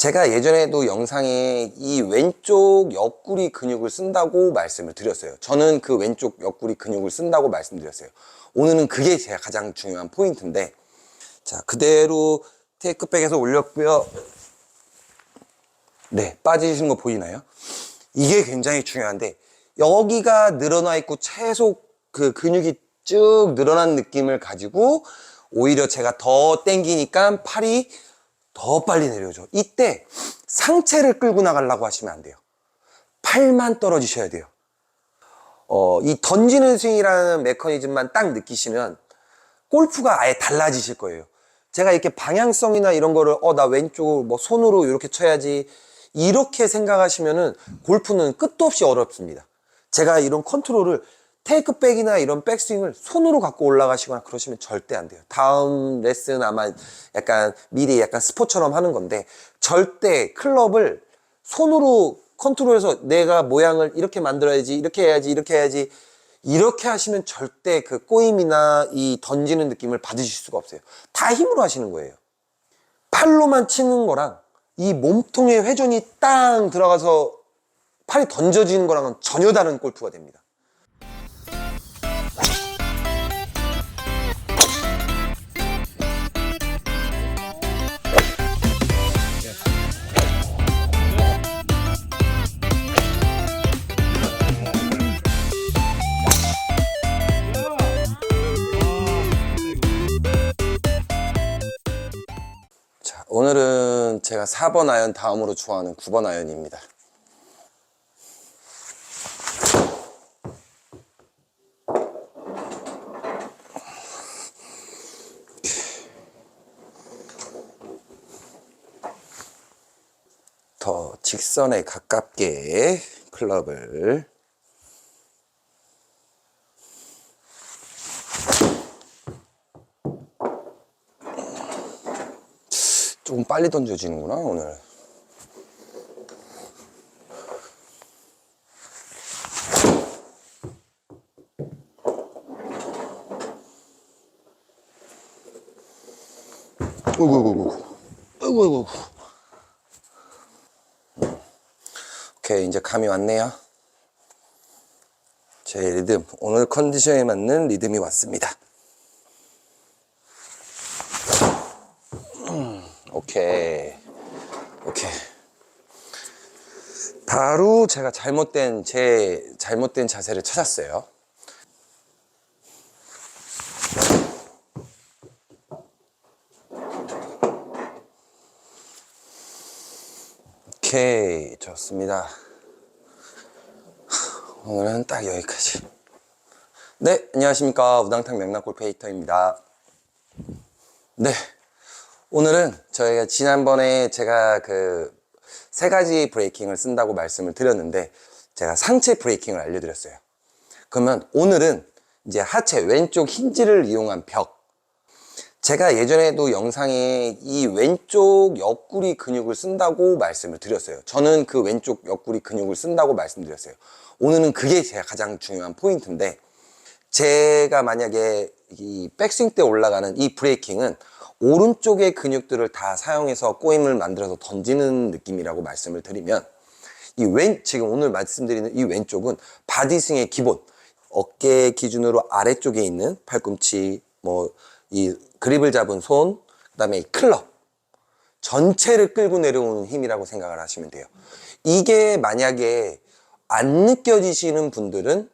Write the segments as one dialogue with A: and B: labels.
A: 제가 예전에도 영상에 이 왼쪽 옆구리 근육을 쓴다고 말씀을 드렸어요. 저는 그 왼쪽 옆구리 근육을 쓴다고 말씀드렸어요. 오늘은 그게 제가 가장 중요한 포인트인데, 자, 그대로 테이크백에서 올렸고요. 네, 빠지시는 거 보이나요? 이게 굉장히 중요한데, 여기가 늘어나 있고 최소 그 근육이 쭉 늘어난 느낌을 가지고 오히려 제가 더 당기니까 팔이 더 빨리 내려오죠. 이때 상체를 끌고 나가려고 하시면 안 돼요. 팔만 떨어지셔야 돼요. 이 던지는 스윙이라는 메커니즘만 딱 느끼시면 골프가 아예 달라지실 거예요. 제가 이렇게 방향성이나 이런 거를 나 왼쪽으로 뭐 손으로 이렇게 쳐야지 이렇게 생각하시면은 골프는 끝도 없이 어렵습니다. 제가 이런 컨트롤을 테이크백이나 이런 백스윙을 손으로 갖고 올라가시거나 그러시면 절대 안 돼요. 다음 레슨 아마 약간 미리 약간 스포처럼 하는 건데, 절대 클럽을 손으로 컨트롤해서 내가 모양을 이렇게 만들어야지, 이렇게 해야지, 이렇게 해야지, 이렇게 하시면 절대 그 꼬임이나 이 던지는 느낌을 받으실 수가 없어요. 다 힘으로 하시는 거예요. 팔로만 치는 거랑 이 몸통의 회전이 땅 들어가서 팔이 던져지는 거랑은 전혀 다른 골프가 됩니다. 자, 오늘은 제가 4번 아이언 다음으로 좋아하는 9번 아이언입니다. 더 직선에 가깝게 클럽을 조금 빨리 던져지는구나 오늘. 어이구. 오케이, 이제 감이 왔네요. 제 리듬, 오늘 컨디션에 맞는 리듬이 왔습니다. 오케이. 바로 제가 제 잘못된 자세를 찾았어요. 오케이, 좋습니다. 오늘은 딱 여기까지. 네, 안녕하십니까. 우당탕 맥락골프 에이터입니다. 네, 오늘은 저희가 지난번에 제가 그 3가지 브레이킹을 쓴다고 말씀을 드렸는데, 제가 상체 브레이킹을 알려드렸어요. 그러면 오늘은 이제 하체 왼쪽 힌지를 이용한 벽. 제가 예전에도 영상에 이 왼쪽 옆구리 근육을 쓴다고 말씀을 드렸어요. 저는 그 왼쪽 옆구리 근육을 쓴다고 말씀드렸어요. 오늘은 그게 제가 가장 중요한 포인트인데, 제가 만약에 이 백스윙 때 올라가는 이 브레이킹은 오른쪽의 근육들을 다 사용해서 꼬임을 만들어서 던지는 느낌이라고 말씀을 드리면, 지금 오늘 말씀드리는 이 왼쪽은 바디스윙의 기본, 어깨 기준으로 아래쪽에 있는 팔꿈치, 이 그립을 잡은 손, 그 다음에 이 클럽 전체를 끌고 내려오는 힘이라고 생각을 하시면 돼요. 이게 만약에 안 느껴지시는 분들은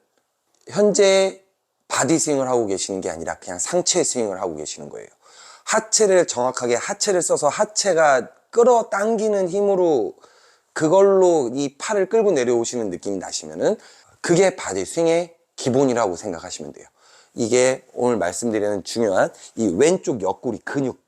A: 현재 바디 스윙을 하고 계시는 게 아니라 그냥 상체 스윙을 하고 계시는 거예요. 하체를 정확하게 하체를 써서 하체가 끌어당기는 힘으로 그걸로 이 팔을 끌고 내려오시는 느낌이 나시면은 그게 바디 스윙의 기본이라고 생각하시면 돼요. 이게 오늘 말씀드리는 중요한 이 왼쪽 옆구리 근육,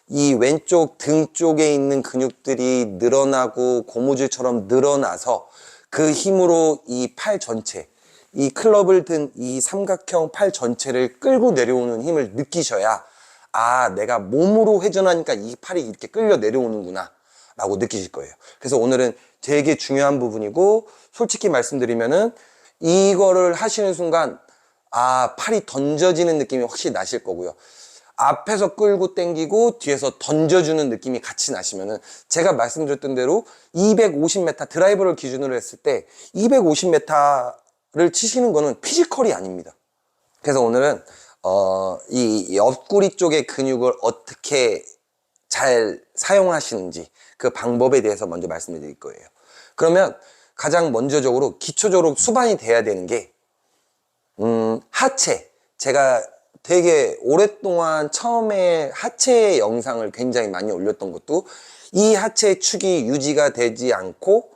A: 이 왼쪽 등 쪽에 있는 근육들이 늘어나고 고무줄처럼 늘어나서 그 힘으로 이 팔 전체, 이 클럽을 든 이 삼각형 팔 전체를 끌고 내려오는 힘을 느끼셔야, 내가 몸으로 회전하니까 이 팔이 이렇게 끌려 내려오는구나 라고 느끼실 거예요. 그래서 오늘은 되게 중요한 부분이고, 솔직히 말씀드리면은 이거를 하시는 순간 팔이 던져지는 느낌이 확실히 나실 거고요. 앞에서 끌고 당기고 뒤에서 던져주는 느낌이 같이 나시면은 제가 말씀드렸던 대로 250m 드라이버를 기준으로 했을 때 250m를 치시는 거는 피지컬이 아닙니다. 그래서 오늘은 이 옆구리 쪽의 근육을 어떻게 잘 사용하시는지 그 방법에 대해서 먼저 말씀을 드릴 거예요. 그러면 가장 먼저적으로 기초적으로 수반이 돼야 되는 게 하체. 제가 되게 오랫동안 처음에 하체 영상을 굉장히 많이 올렸던 것도 이 하체 축이 유지가 되지 않고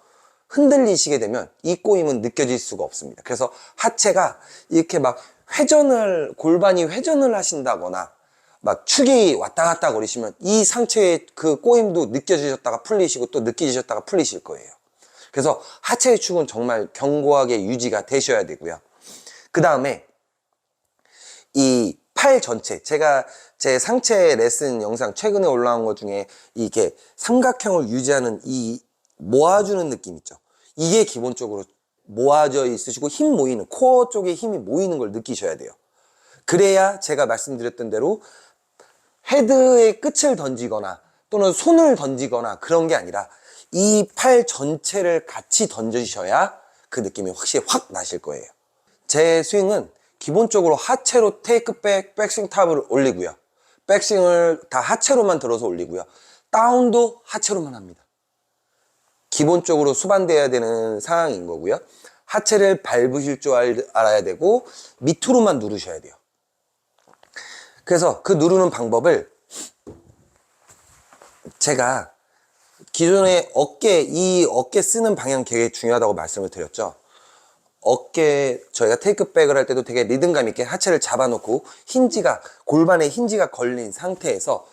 A: 흔들리시게 되면 이 꼬임은 느껴질 수가 없습니다. 그래서 하체가 이렇게 막 골반이 회전을 하신다거나 막 축이 왔다 갔다 거리시면 이 상체의 그 꼬임도 느껴지셨다가 풀리시고 또 느껴지셨다가 풀리실 거예요. 그래서 하체의 축은 정말 견고하게 유지가 되셔야 되고요. 그 다음에 이 팔 전체, 제가 제 상체 레슨 영상 최근에 올라온 것 중에 이게 삼각형을 유지하는 이 모아주는 느낌 있죠. 이게 기본적으로 모아져 있으시고 힘 모이는, 코어 쪽에 힘이 모이는 걸 느끼셔야 돼요. 그래야 제가 말씀드렸던 대로 헤드의 끝을 던지거나 또는 손을 던지거나 그런 게 아니라 이 팔 전체를 같이 던지셔야 그 느낌이 확실히 확 나실 거예요. 제 스윙은 기본적으로 하체로 테이크백, 백스윙 탑을 올리고요. 백스윙을 다 하체로만 들어서 올리고요. 다운도 하체로만 합니다. 기본적으로 수반돼야 되는 상황인 거고요. 하체를 밟으실 줄 알아야 되고 밑으로만 누르셔야 돼요. 그래서 그 누르는 방법을 제가 기존에 이 어깨 쓰는 방향 되게 중요하다고 말씀을 드렸죠. 저희가 테이크백을 할 때도 되게 리듬감 있게 하체를 잡아놓고 골반에 힌지가 걸린 상태에서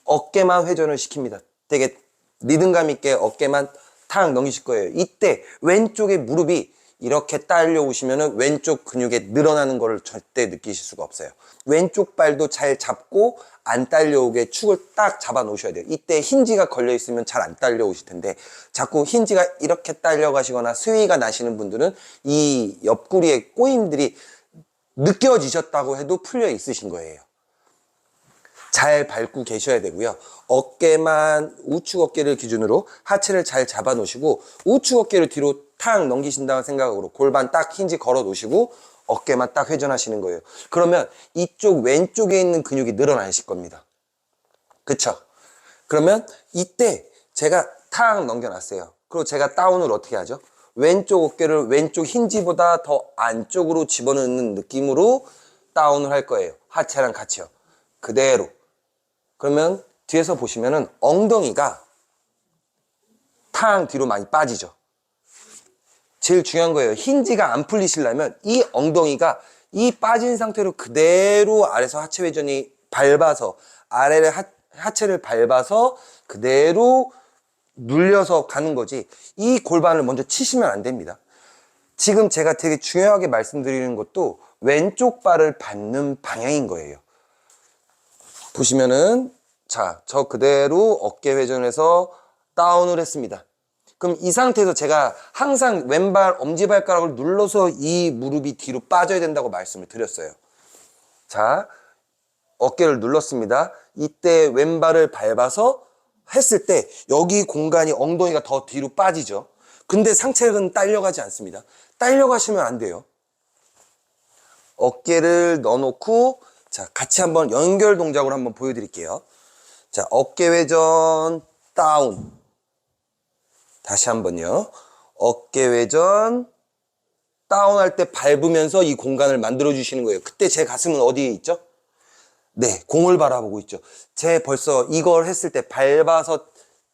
A: 어깨만 회전을 시킵니다. 되게 리듬감 있게 어깨만 탁 넘기실 거예요. 이때 왼쪽에 무릎이 이렇게 딸려오시면은 왼쪽 근육에 늘어나는 거를 절대 느끼실 수가 없어요. 왼쪽 발도 잘 잡고 안 딸려오게 축을 딱 잡아 놓으셔야 돼요. 이때 힌지가 걸려 있으면 잘 안 딸려오실 텐데 자꾸 힌지가 이렇게 딸려가시거나 스웨이가 나시는 분들은 이 옆구리의 꼬임들이 느껴지셨다고 해도 풀려 있으신 거예요. 잘 밟고 계셔야 되고요. 우측 어깨를 기준으로 하체를 잘 잡아 놓으시고 우측 어깨를 뒤로 탁 넘기신다는 생각으로 골반 딱 힌지 걸어 놓으시고 어깨만 딱 회전하시는 거예요. 그러면 이쪽 왼쪽에 있는 근육이 늘어나실 겁니다. 그쵸? 그러면 이때 제가 탁 넘겨놨어요. 그리고 제가 다운을 어떻게 하죠? 왼쪽 어깨를 왼쪽 힌지보다 더 안쪽으로 집어넣는 느낌으로 다운을 할 거예요. 하체랑 같이요. 그대로. 그러면 뒤에서 보시면은 엉덩이가 탕 뒤로 많이 빠지죠. 제일 중요한 거예요. 힌지가 안 풀리시려면 이 엉덩이가 이 빠진 상태로 그대로 아래에서 하체 회전이 밟아서 하체를 밟아서 그대로 눌려서 가는 거지 이 골반을 먼저 치시면 안 됩니다. 지금 제가 되게 중요하게 말씀드리는 것도 왼쪽 발을 받는 방향인 거예요. 보시면은 저 그대로 어깨 회전해서 다운을 했습니다. 그럼 이 상태에서 제가 항상 왼발 엄지발가락을 눌러서 이 무릎이 뒤로 빠져야 된다고 말씀을 드렸어요. 자, 어깨를 눌렀습니다. 이때 왼발을 밟아서 했을 때 여기 공간이 엉덩이가 더 뒤로 빠지죠. 근데 상체는 딸려가지 않습니다. 딸려가시면 안 돼요. 어깨를 넣어놓고 자, 같이 한번 연결 동작으로 한번 보여드릴게요. 자, 어깨 회전 다운. 다시 한번요. 어깨 회전 다운할 때 밟으면서 이 공간을 만들어 주시는 거예요. 그때 제 가슴은 어디에 있죠? 네, 공을 바라보고 있죠. 벌써 이걸 했을 때 밟아서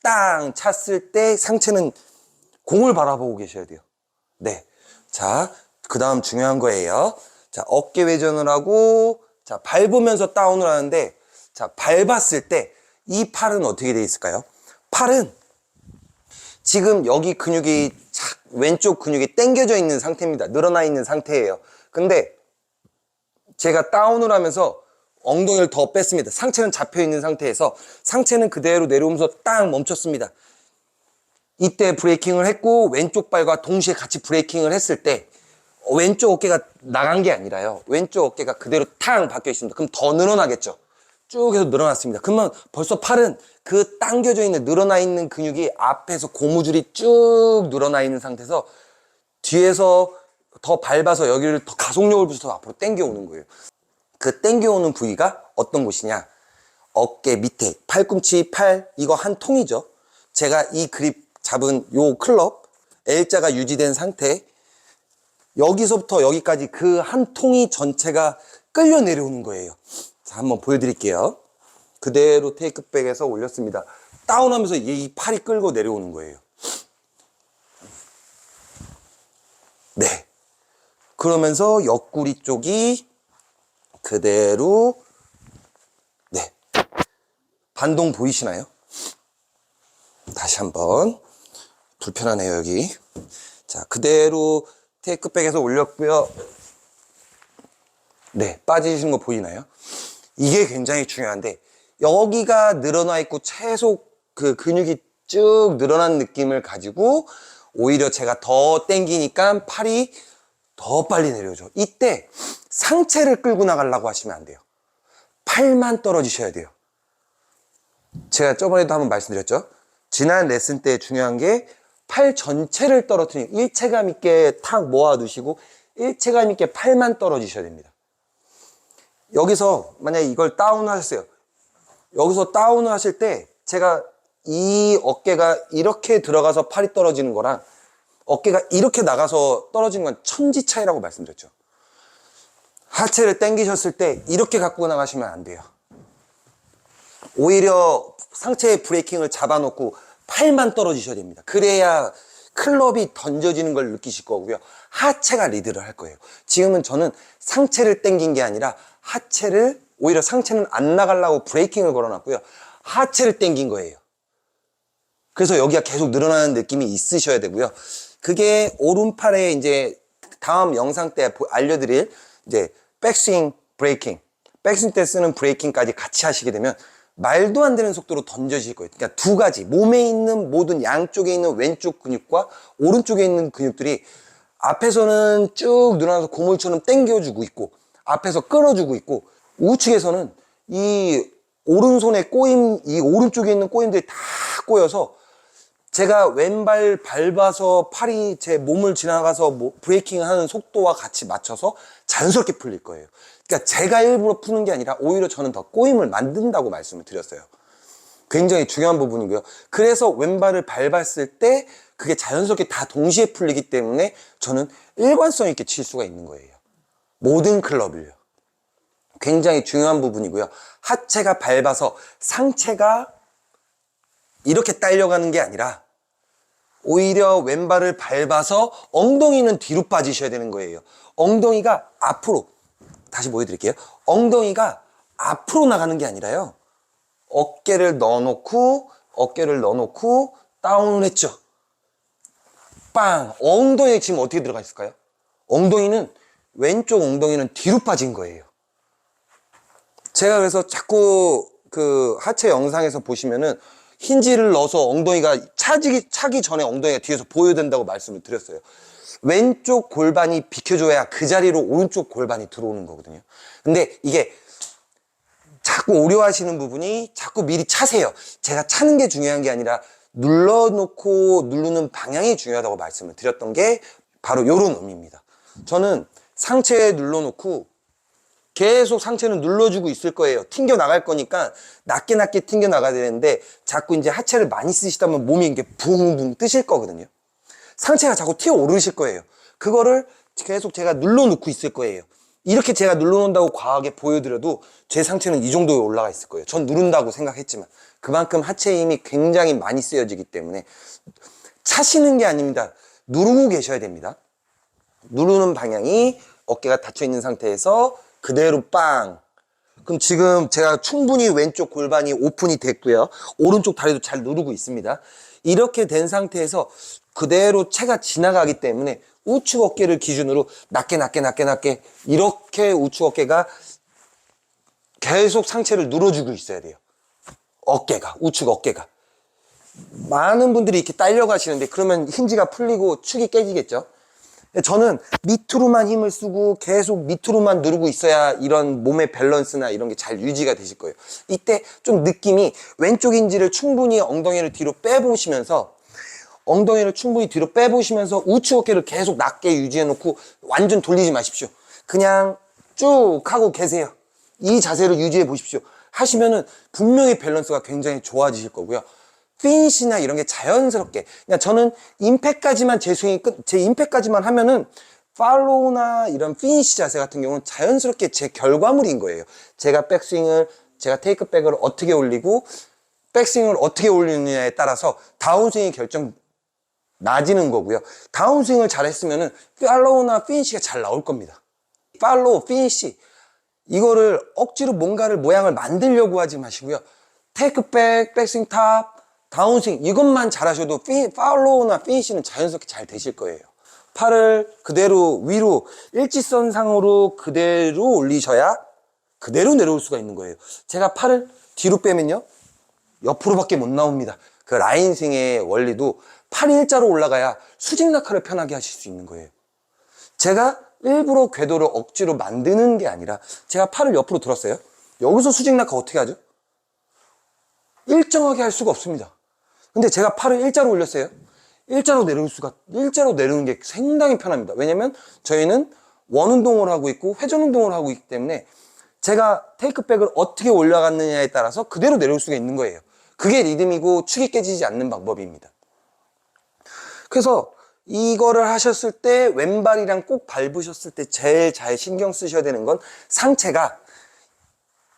A: 땅 찼을 때 상체는 공을 바라보고 계셔야 돼요. 네. 자, 그 다음 중요한 거예요. 자, 어깨 회전을 하고 자, 밟으면서 다운을 하는데 자, 밟았을 때 이 팔은 어떻게 돼 있을까요? 팔은 지금 여기 근육이 왼쪽 근육이 당겨져 있는 상태입니다. 늘어나 있는 상태예요. 근데 제가 다운을 하면서 엉덩이를 더 뺐습니다. 상체는 잡혀 있는 상태에서 상체는 그대로 내려오면서 딱 멈췄습니다. 이때 브레이킹을 했고 왼쪽 발과 동시에 같이 브레이킹을 했을 때 왼쪽 어깨가 나간 게 아니라요. 왼쪽 어깨가 그대로 탕 박혀 있습니다. 그럼 더 늘어나겠죠. 쭉 해서 늘어났습니다. 그러면 벌써 팔은 그 당겨져 있는 늘어나 있는 근육이 앞에서 고무줄이 쭉 늘어나 있는 상태에서 뒤에서 더 밟아서 여기를 더 가속력을 붙여서 앞으로 당겨오는 거예요. 그 당겨오는 부위가 어떤 곳이냐? 어깨 밑에, 팔꿈치, 팔, 이거 한 통이죠. 제가 이 그립 잡은 요 클럽, L자가 유지된 상태, 여기서부터 여기까지 그 한 통이 전체가 끌려 내려오는 거예요. 자, 한번 보여드릴게요. 그대로 테이크백에서 올렸습니다. 다운하면서 이 팔이 끌고 내려오는 거예요. 네. 그러면서 옆구리 쪽이 그대로, 네. 반동 보이시나요? 다시 한번. 불편하네요, 여기. 자, 그대로 테이크백에서 올렸고요. 네, 빠지시는 거 보이나요? 이게 굉장히 중요한데, 여기가 늘어나 있고 최소 그 근육이 쭉 늘어난 느낌을 가지고 오히려 제가 더 당기니까 팔이 더 빨리 내려오죠. 이때 상체를 끌고 나가려고 하시면 안 돼요. 팔만 떨어지셔야 돼요. 제가 저번에도 한번 말씀드렸죠. 지난 레슨 때 중요한 게 팔 전체를 떨어뜨리는, 일체감 있게 탁 모아두시고 일체감 있게 팔만 떨어지셔야 됩니다. 여기서 만약에 이걸 다운을 하셨어요. 여기서 다운을 하실 때 제가 이 어깨가 이렇게 들어가서 팔이 떨어지는 거랑 어깨가 이렇게 나가서 떨어지는 건 천지 차이라고 말씀드렸죠. 하체를 당기셨을 때 이렇게 갖고 나가시면 안 돼요. 오히려 상체의 브레이킹을 잡아놓고 팔만 떨어지셔야 됩니다. 그래야 클럽이 던져지는 걸 느끼실 거고요. 하체가 리드를 할 거예요. 지금은 저는 상체를 당긴 게 아니라 하체를, 오히려 상체는 안 나가려고 브레이킹을 걸어놨고요. 하체를 당긴 거예요. 그래서 여기가 계속 늘어나는 느낌이 있으셔야 되고요. 그게 오른팔에 이제 다음 영상 때 알려드릴 이제 백스윙 브레이킹, 백스윙 때 쓰는 브레이킹까지 같이 하시게 되면 말도 안 되는 속도로 던져질 거예요. 그러니까 두 가지, 몸에 있는 모든 양쪽에 있는 왼쪽 근육과 오른쪽에 있는 근육들이 앞에서는 쭉 늘어나서 고물처럼 당겨주고 있고 앞에서 끌어주고 있고 우측에서는 이 오른손에 꼬임, 이 오른쪽에 있는 꼬임들이 다 꼬여서 제가 왼발 밟아서 팔이 제 몸을 지나가서 브레이킹 하는 속도와 같이 맞춰서 자연스럽게 풀릴 거예요. 그러니까 제가 일부러 푸는 게 아니라 오히려 저는 더 꼬임을 만든다고 말씀을 드렸어요. 굉장히 중요한 부분이고요. 그래서 왼발을 밟았을 때 그게 자연스럽게 다 동시에 풀리기 때문에 저는 일관성 있게 칠 수가 있는 거예요. 모든 클럽을요. 굉장히 중요한 부분이고요. 하체가 밟아서 상체가 이렇게 딸려가는 게 아니라 오히려 왼발을 밟아서 엉덩이는 뒤로 빠지셔야 되는 거예요. 엉덩이가 앞으로, 다시 보여드릴게요. 엉덩이가 앞으로 나가는 게 아니라요. 어깨를 넣어놓고 다운을 했죠. 빵! 엉덩이에 지금 어떻게 들어가 있을까요? 엉덩이는, 왼쪽 엉덩이는 뒤로 빠진 거예요. 제가 그래서 자꾸 그 하체 영상에서 보시면은 힌지를 넣어서 엉덩이가 차기 전에 엉덩이가 뒤에서 보여야 된다고 말씀을 드렸어요. 왼쪽 골반이 비켜줘야 그 자리로 오른쪽 골반이 들어오는 거거든요. 근데 이게 자꾸 오려하시는 부분이 자꾸 미리 차세요. 제가 차는 게 중요한 게 아니라 눌러놓고 누르는 방향이 중요하다고 말씀을 드렸던 게 바로 이런 의미입니다. 저는 상체에 눌러놓고 계속 상체는 눌러주고 있을 거예요. 튕겨 나갈 거니까 낮게 튕겨 나가야 되는데 자꾸 이제 하체를 많이 쓰시다 보면 몸이 이게 붕붕 뜨실 거거든요. 상체가 자꾸 튀어 오르실 거예요. 그거를 계속 제가 눌러놓고 있을 거예요. 이렇게 제가 눌러놓는다고 과하게 보여드려도 제 상체는 이 정도에 올라가 있을 거예요. 전 누른다고 생각했지만 그만큼 하체 힘이 굉장히 많이 쓰여지기 때문에 차시는 게 아닙니다. 누르고 계셔야 됩니다. 누르는 방향이 어깨가 닫혀 있는 상태에서 그대로 빵. 그럼 지금 제가 충분히 왼쪽 골반이 오픈이 됐고요. 오른쪽 다리도 잘 누르고 있습니다. 이렇게 된 상태에서 그대로 체가 지나가기 때문에 우측 어깨를 기준으로 낮게 이렇게 우측 어깨가 계속 상체를 눌러주고 있어야 돼요. 어깨가, 우측 어깨가. 많은 분들이 이렇게 딸려가시는데 그러면 힌지가 풀리고 축이 깨지겠죠. 저는 밑으로만 힘을 쓰고 계속 밑으로만 누르고 있어야 이런 몸의 밸런스나 이런 게 잘 유지가 되실 거예요. 이때 좀 느낌이 왼쪽인지를 충분히 엉덩이를 뒤로 빼보시면서 우측 어깨를 계속 낮게 유지해 놓고 완전 돌리지 마십시오. 그냥 쭉 하고 계세요. 이 자세를 유지해 보십시오. 하시면은 분명히 밸런스가 굉장히 좋아지실 거고요. 피니시나 이런 게 자연스럽게, 그냥 저는 임팩까지만 제 임팩까지만 하면은 팔로우나 이런 피니시 자세 같은 경우는 자연스럽게 제 결과물인 거예요. 제가 테이크백을 어떻게 올리고 백스윙을 어떻게 올리느냐에 따라서 다운스윙이 나지는 거고요. 다운스윙을 잘했으면은 팔로우나 피니시가 잘 나올 겁니다. 팔로우, 피니시 이거를 억지로 뭔가를 모양을 만들려고 하지 마시고요. 테이크백, 백스윙 탑, 다운스윙 이것만 잘하셔도 팔로우나 피니시는 자연스럽게 잘 되실 거예요. 팔을 그대로 위로 일직선상으로 그대로 올리셔야 그대로 내려올 수가 있는 거예요. 제가 팔을 뒤로 빼면요 옆으로밖에 못 나옵니다. 그 라인 스윙의 원리도 팔이 일자로 올라가야 수직 낙하를 편하게 하실 수 있는 거예요. 제가 일부러 궤도를 억지로 만드는 게 아니라 제가 팔을 옆으로 들었어요. 여기서 수직 낙하 어떻게 하죠? 일정하게 할 수가 없습니다. 근데 제가 팔을 일자로 올렸어요. 일자로 내려오는 게 상당히 편합니다. 왜냐면 저희는 원 운동을 하고 있고 회전 운동을 하고 있기 때문에 제가 테이크백을 어떻게 올라갔느냐에 따라서 그대로 내려올 수가 있는 거예요. 그게 리듬이고 축이 깨지지 않는 방법입니다. 그래서 이거를 하셨을 때 왼발이랑 꼭 밟으셨을 때 제일 잘 신경 쓰셔야 되는 건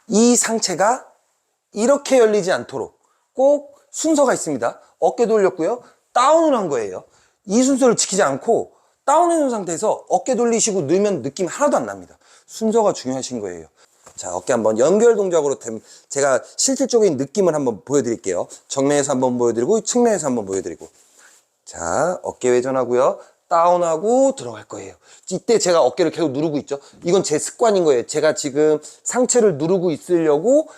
A: 이 상체가 이렇게 열리지 않도록 꼭 순서가 있습니다. 어깨 돌렸고요. 다운을 한 거예요. 이 순서를 지키지 않고 다운해 놓은 상태에서 어깨 돌리시고 넣으면 느낌 하나도 안 납니다. 순서가 중요하신 거예요. 자, 어깨 한번 연결 동작으로 제가 실질적인 느낌을 한번 보여드릴게요. 정면에서 한번 보여드리고 측면에서 한번 보여드리고. 자, 어깨 회전하고요. 다운하고 들어갈 거예요. 이때 제가 어깨를 계속 누르고 있죠. 이건 제 습관인 거예요. 제가 지금 상체를 누르고 있으려고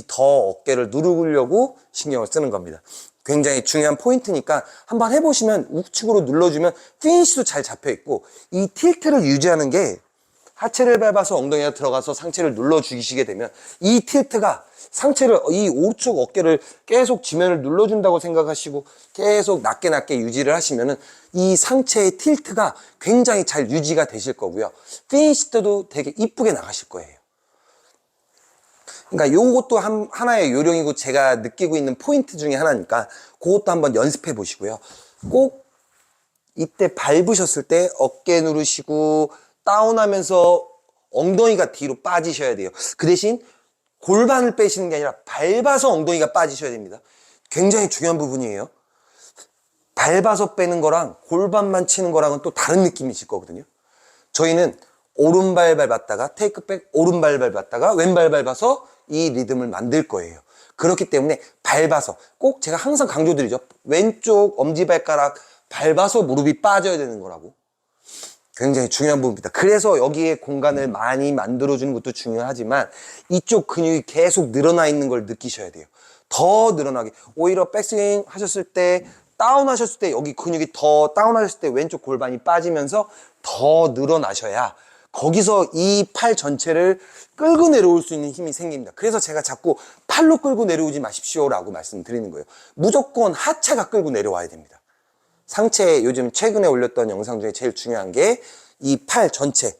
A: 어깨를 누르려고 신경을 쓰는 겁니다. 굉장히 중요한 포인트니까 한번 해보시면 우측으로 눌러주면 피니시도 잘 잡혀있고 이 틸트를 유지하는 게 하체를 밟아서 엉덩이가 들어가서 상체를 눌러주시게 되면 이 틸트가 이 오른쪽 어깨를 계속 지면을 눌러준다고 생각하시고 계속 낮게 요지를 하시면은 이 상체의 틸트가 굉장히 잘 유지가 되실 거고요. 피니시 때도 되게 이쁘게 나가실 거예요. 그러니까 요것도 하나의 요령이고 제가 느끼고 있는 포인트 중에 하나니까 그것도 한번 연습해 보시고요. 꼭 이때 밟으셨을 때 어깨 누르시고 다운하면서 엉덩이가 뒤로 빠지셔야 돼요. 그 대신 골반을 빼시는 게 아니라 밟아서 엉덩이가 빠지셔야 됩니다. 굉장히 중요한 부분이에요. 밟아서 빼는 거랑 골반만 치는 거랑은 또 다른 느낌이실 거거든요. 저희는 오른발 밟았다가 테이크백, 오른발 밟았다가 왼발 밟아서 이 리듬을 만들 거예요. 그렇기 때문에 밟아서 꼭 제가 항상 강조드리죠. 왼쪽 엄지발가락 밟아서 무릎이 빠져야 되는 거라고. 굉장히 중요한 부분입니다. 그래서 여기에 공간을 많이 만들어주는 것도 중요하지만 이쪽 근육이 계속 늘어나 있는 걸 느끼셔야 돼요. 더 늘어나게. 오히려 백스윙 하셨을 때 다운하셨을 때 여기 근육이 더 다운하셨을 때 왼쪽 골반이 빠지면서 더 늘어나셔야 거기서 이 팔 전체를 끌고 내려올 수 있는 힘이 생깁니다. 그래서 제가 자꾸 팔로 끌고 내려오지 마십시오라고 말씀드리는 거예요. 무조건 하체가 끌고 내려와야 됩니다. 상체 요즘 최근에 올렸던 영상 중에 제일 중요한 게 이 팔 전체,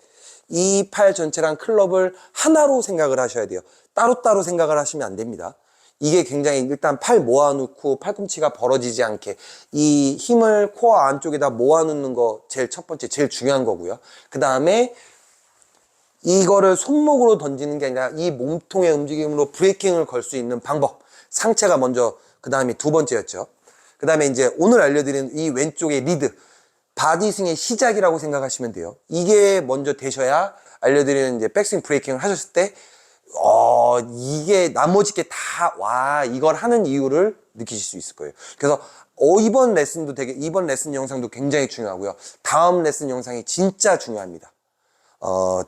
A: 이 팔 전체랑 클럽을 하나로 생각을 하셔야 돼요. 따로따로 생각을 하시면 안 됩니다. 이게 굉장히 일단 팔 모아놓고 팔꿈치가 벌어지지 않게 이 힘을 코어 안쪽에다 모아놓는 거 제일 첫 번째, 제일 중요한 거고요. 그 다음에 이거를 손목으로 던지는 게 아니라 이 몸통의 움직임으로 브레이킹을 걸 수 있는 방법. 상체가 먼저, 그 다음이 두 번째였죠. 그 다음에 이제 오늘 알려드리는 이 왼쪽의 리드, 바디스윙의 시작이라고 생각하시면 돼요. 이게 먼저 되셔야 알려드리는 이제 백스윙 브레이킹을 하셨을 때, 이게 나머지 게 다, 이걸 하는 이유를 느끼실 수 있을 거예요. 그래서, 이번 레슨 영상도 굉장히 중요하고요. 다음 레슨 영상이 진짜 중요합니다.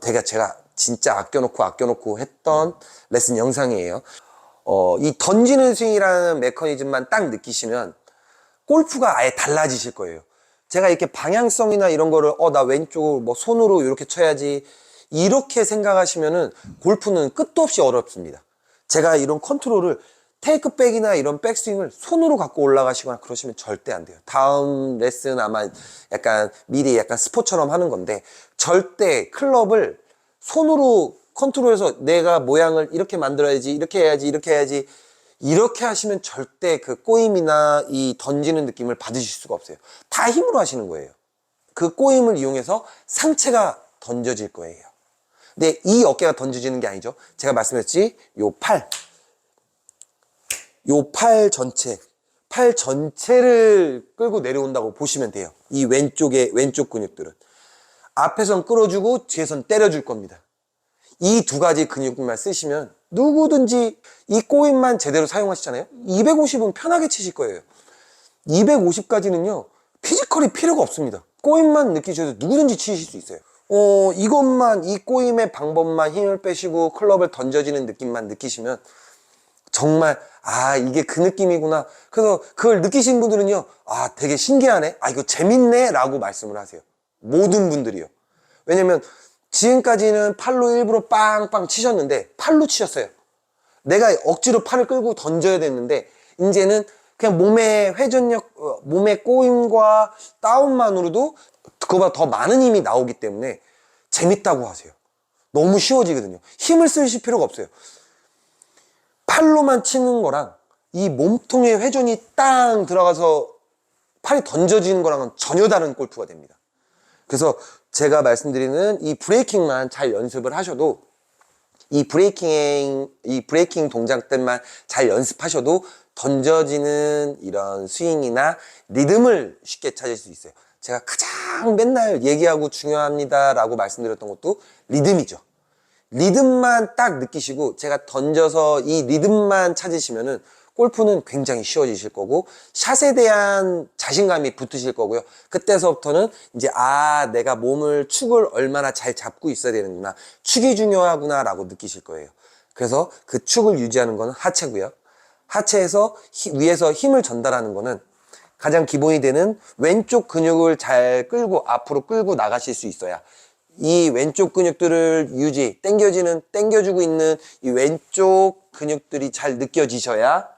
A: 되게 제가 진짜 아껴놓고 했던 레슨 영상이에요. 이 던지는 스윙이라는 메커니즘만 딱 느끼시면 골프가 아예 달라지실 거예요. 제가 이렇게 방향성이나 이런 거를 나 왼쪽을 뭐 손으로 이렇게 쳐야지 이렇게 생각하시면은 골프는 끝도 없이 어렵습니다. 제가 이런 컨트롤을 테이크백이나 이런 백스윙을 손으로 갖고 올라가시거나 그러시면 절대 안 돼요. 다음 레슨 아마 약간 미리 약간 스포처럼 하는 건데 절대 클럽을 손으로 컨트롤해서 내가 모양을 이렇게 만들어야지, 이렇게 해야지, 이렇게 해야지 이렇게 하시면 절대 그 꼬임이나 이 던지는 느낌을 받으실 수가 없어요. 다 힘으로 하시는 거예요. 그 꼬임을 이용해서 상체가 던져질 거예요. 근데 이 어깨가 던져지는 게 아니죠. 제가 말씀했지, 요 팔 전체를 끌고 내려온다고 보시면 돼요. 이 왼쪽 근육들은. 앞에선 끌어주고 뒤에선 때려줄 겁니다. 이 두 가지 근육만 쓰시면 누구든지 이 꼬임만 제대로 사용하시잖아요. 250은 편하게 치실 거예요. 250까지는요, 피지컬이 필요가 없습니다. 꼬임만 느끼셔도 누구든지 치실 수 있어요. 이것만, 이 꼬임의 방법만 힘을 빼시고 클럽을 던져지는 느낌만 느끼시면 정말 이게 그 느낌이구나. 그래서 그걸 느끼신 분들은요, 되게 신기하네, 이거 재밌네 라고 말씀을 하세요. 모든 분들이요. 왜냐면 지금까지는 팔로 일부러 빵빵 치셨는데 팔로 치셨어요. 내가 억지로 팔을 끌고 던져야 됐는데 이제는 그냥 몸의 회전력, 몸의 꼬임과 다운만으로도 그거보다 더 많은 힘이 나오기 때문에 재밌다고 하세요. 너무 쉬워지거든요. 힘을 쓰실 필요가 없어요. 팔로만 치는 거랑 이 몸통의 회전이 땅 들어가서 팔이 던져지는 거랑은 전혀 다른 골프가 됩니다. 그래서 제가 말씀드리는 이 브레이킹만 잘 연습을 하셔도 이 브레이킹 동작들만 잘 연습하셔도 던져지는 이런 스윙이나 리듬을 쉽게 찾을 수 있어요. 제가 가장 맨날 얘기하고 중요합니다 라고 말씀드렸던 것도 리듬이죠. 리듬만 딱 느끼시고 제가 던져서 이 리듬만 찾으시면은 골프는 굉장히 쉬워지실 거고 샷에 대한 자신감이 붙으실 거고요. 그때서부터는 이제 내가 몸을 축을 얼마나 잘 잡고 있어야 되는구나, 축이 중요하구나 라고 느끼실 거예요. 그래서 그 축을 유지하는 거는 하체고요. 하체에서 위에서 힘을 전달하는 거는 가장 기본이 되는 왼쪽 근육을 잘 끌고 앞으로 끌고 나가실 수 있어야 이 왼쪽 근육들을 당겨주고 있는 이 왼쪽 근육들이 잘 느껴지셔야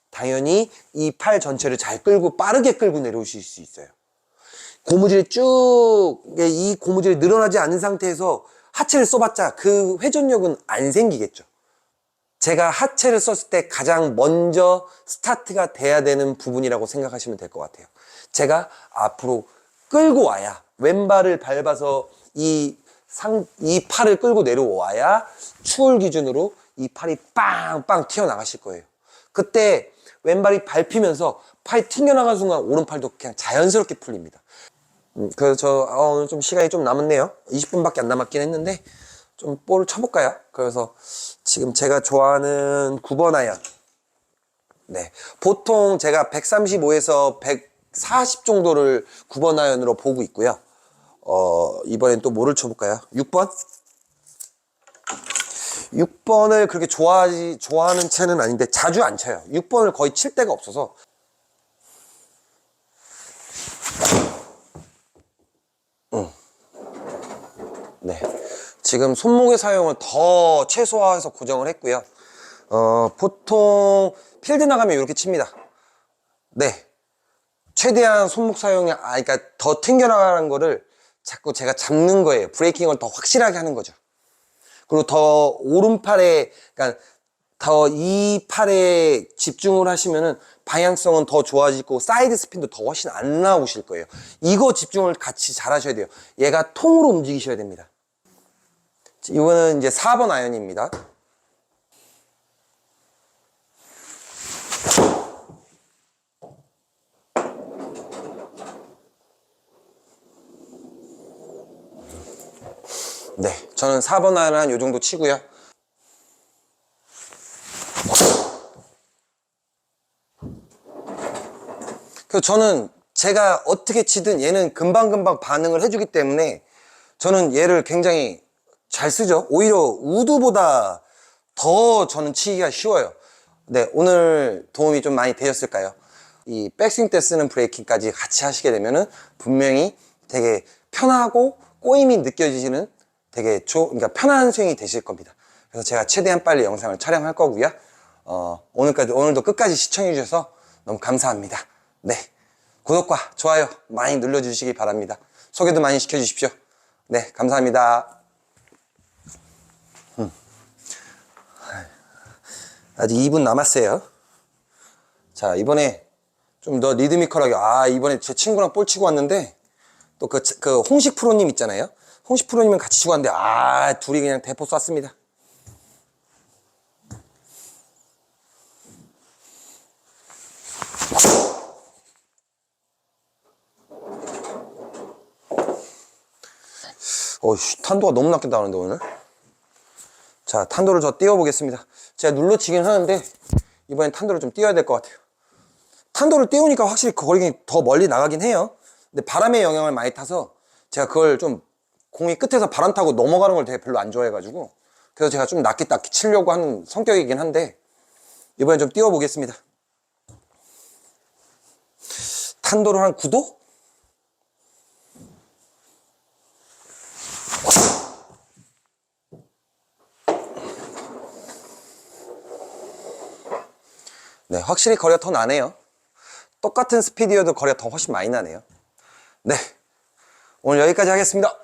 A: 당연히 이 팔 전체를 잘 끌고 빠르게 끌고 내려오실 수 있어요. 이 고무줄이 늘어나지 않은 상태에서 하체를 써봤자 그 회전력은 안 생기겠죠. 제가 하체를 썼을 때 가장 먼저 스타트가 돼야 되는 부분이라고 생각하시면 될 것 같아요. 제가 앞으로 끌고 와야, 왼발을 밟아서 이 팔을 끌고 내려와야 추월 기준으로 이 팔이 빵빵 튀어나가실 거예요. 그때 왼발이 밟히면서 팔이 튕겨나가는 순간 오른팔도 그냥 자연스럽게 풀립니다. 그래서 저 오늘 좀 시간이 좀 남았네요. 20분밖에 안 남았긴 했는데 좀 볼을 쳐볼까요? 그래서 지금 제가 좋아하는 9번 아이언. 네, 보통 제가 135에서 140 정도를 9번 아이언으로 보고 있고요. 이번엔 또 뭐를 쳐볼까요? 6번? 6번을 그렇게 좋아하는 채는 아닌데 자주 안 쳐요. 6번을 거의 칠 때가 없어서. 네, 지금 손목의 사용을 더 최소화해서 고정을 했고요. 보통 필드 나가면 이렇게 칩니다. 네, 최대한 손목 사용이 그러니까 더 튕겨나가는 거를 자꾸 제가 잡는 거예요. 브레이킹을 더 확실하게 하는 거죠. 그리고 더 오른팔에, 그러니까 더 이 팔에 집중을 하시면은 방향성은 더 좋아지고 사이드 스핀도 더 훨씬 안 나오실 거예요. 이거 집중을 같이 잘 하셔야 돼요. 얘가 통으로 움직이셔야 됩니다. 이거는 이제 4번 아이언입니다. 네, 저는 4번 아이언 한 요 정도 치고요. 그래서 저는 제가 어떻게 치든 얘는 금방금방 반응을 해주기 때문에 저는 얘를 굉장히 잘 쓰죠. 오히려 우드보다 더 저는 치기가 쉬워요. 네, 오늘 도움이 좀 많이 되셨을까요? 이 백스윙 때 쓰는 브레이킹까지 같이 하시게 되면은 분명히 되게 편하고 꼬임이 느껴지시는 되게 그러니까 편한 스윙이 되실 겁니다. 그래서 제가 최대한 빨리 영상을 촬영할 거고요. 오늘도 끝까지 시청해 주셔서 너무 감사합니다. 네, 구독과 좋아요 많이 눌러주시기 바랍니다. 소개도 많이 시켜주십시오. 네, 감사합니다. 아직 2분 남았어요. 자, 이번에 좀 더 리드미컬하게, 이번에 제 친구랑 볼 치고 왔는데, 또 그 홍식 프로님 있잖아요. 홍식 프로님은 같이 치고 왔는데, 둘이 그냥 대포 쐈습니다. 탄도가 너무 낮게 나오는데, 오늘. 자, 탄도를 저 띄워보겠습니다. 제가 눌러치긴 하는데, 이번엔 탄도를 좀 띄워야 될 것 같아요. 탄도를 띄우니까 확실히 거리가 더 멀리 나가긴 해요. 근데 바람의 영향을 많이 타서 제가 그걸 좀 공이 끝에서 바람 타고 넘어가는 걸 되게 별로 안 좋아해가지고 그래서 제가 좀 낮게 치려고 하는 성격이긴 한데 이번엔 좀 띄워보겠습니다. 탄도를 한 9도? 네, 확실히 거리가 더 나네요. 똑같은 스피드여도 거리가 더 훨씬 많이 나네요. 네, 오늘 여기까지 하겠습니다.